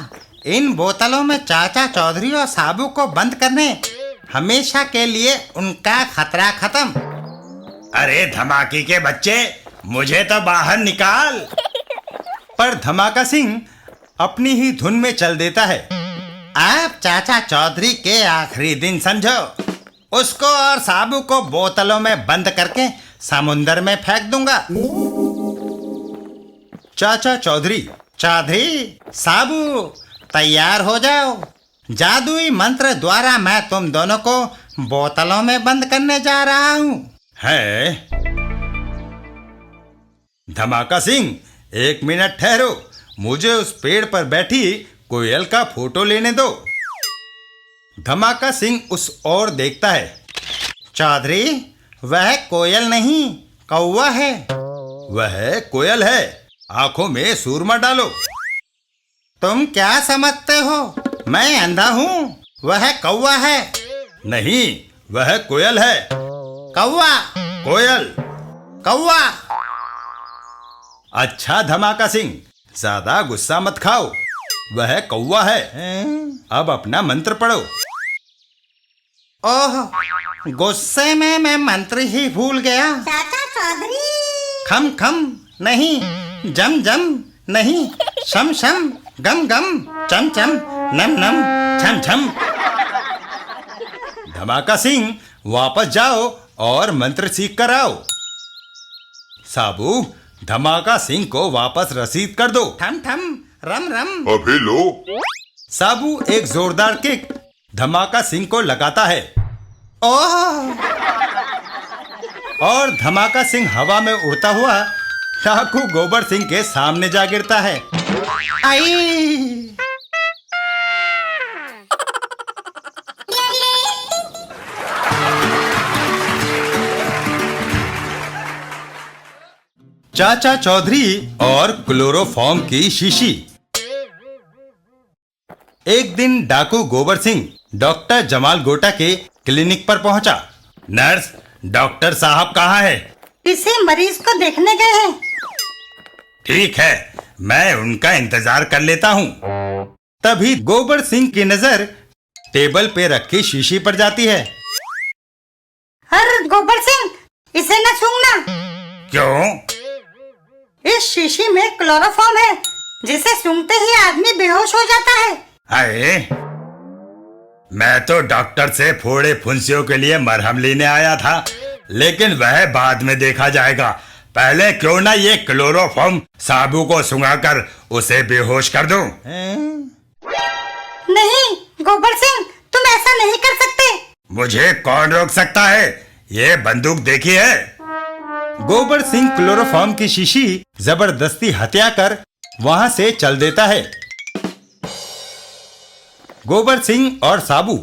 इन बोतलों में चाचा चौधरी और साबू को बंद करने। हमेशा के लिए उनका खतरा खत्म। अरे धमाके के बच्चे, मुझे तो बाहर निकाल। पर धमाका सिंह अपनी ही धुन में चल देता है। आप चाचा चौधरी के आखिरी दिन समझो। उसको और साबू को बोतलों में बंद करके समुंदर में फेंक दूंगा। चाचा चौधरी, चौधरी, साबू, तैयार हो जाओ। जादुई मंत्र द्वारा मैं तुम दोनों को बोतलों में बंद करने जा रहा हूँ। है धमाका सिंह, 1 मिनट ठहरो, मुझे उस पेड़ पर बैठी कोयल का फोटो लेने दो। धमाका सिंह उस ओर देखता है। चौधरी, वह कोयल नहीं, कौवा है। वह कोयल है, आंखों में सूरमा डालो। तुम क्या समझते हो? मैं अंधा हूँ? वह कौवा है। नहीं, वह कोयल है। कौवा, कोयल। कौवा। अच्छा धमाका सिंह, ज्यादा गुस्सा मत खाओ, वह कौवा है। अब अपना मंत्र पढ़ो। ओह, गुस्से में मैं मंत्र ही भूल गया। चाचा चौधरी, खम खम नहीं, जम जम नहीं, शम शम, गम गम, चम चम, नम नम, छम छम। धमाका सिंह, वापस जाओ और मंत्र सीख कर आओ। साबू, धमाका सिंह को वापस रसीद कर दो। ठम ठम, रम रम। अभी लो। साबू एक जोरदार किक धमाका सिंह को लगाता है ओह, और धमाका सिंह हवा में उड़ता हुआ डाकू गोबर सिंह के सामने जा गिरता है। आई। चाचा चौधरी और क्लोरोफॉर्म की शीशी। एक दिन डाकू गोबर सिंह डॉक्टर जमाल गोटा के क्लिनिक पर पहुंचा। नर्स, डॉक्टर साहब कहाँ है? किसी मरीज को देखने गए हैं। ठीक है, मैं उनका इंतजार कर लेता हूँ। तभी गोबर सिंह की नजर टेबल पे रखी शीशी पर जाती है। अरे गोबर सिंह, इसे न सूंघना। क्यों? इस शीशी में क्लोरोफॉर्म है, जिसे सूंघते ही आदमी बेहोश हो जाता है। अरे, मैं तो डॉक्टर से फोड़े फुंसियों के लिए मरहम लेने आया था, लेकिन वह बाद में देखा जाएगा। पहले क्यों ना ये क्लोरोफॉर्म साबू को सुंघाकर उसे बेहोश कर दूं? नहीं गोबर सिंह, तुम ऐसा नहीं कर सकते। मुझे कौन रोक सकता है? ये बंदूक देखी है? गोबर सिंह क्लोरोफॉर्म की शीशी जबरदस्ती हथियाकर वहां से चल देता है। गोबर सिंह और साबू।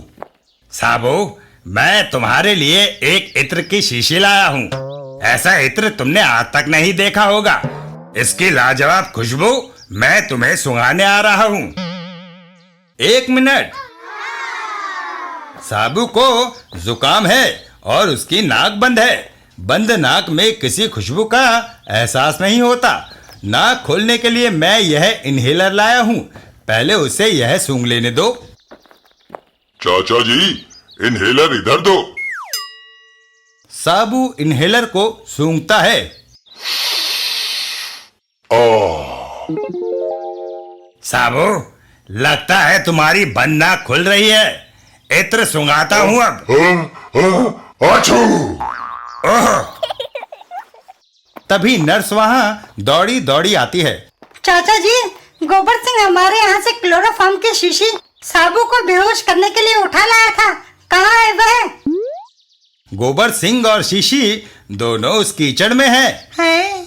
साबू, मैं तुम्हारे लिए एक इत्र की शीशी लाया हूँ। ऐसा इत्र तुमने आज तक नहीं देखा होगा। इसकी लाजवाब खुशबू मैं तुम्हें सुंघाने आ रहा हूँ। 1 मिनट। साबू को जुकाम है और उसकी नाक बंद है। बंद नाक में किसी खुशबू का एहसास नहीं होता। नाक खोलने के लिए मैं यह इनहेलर लाया हूँ। पहले उसे यह सूंघ लेने दो। चाचा जी, इनहेलर इधर दो। साबू इनहेलर को सूंघता है। साबू, लगता है तुम्हारी बंद नाक खुल रही है। इत्र सूंघाता हूँ अब। आछू। तभी नर्स वहां दौड़ी दौड़ी आती है। चाचा जी, गोबर सिंह हमारे यहाँ से क्लोरोफॉर्म की शीशी साबू को बेहोश करने के लिए उठा लाया था। कहाँ है वह? गोबर सिंह और शीशी दोनों उस कीचड़ में हैं। है?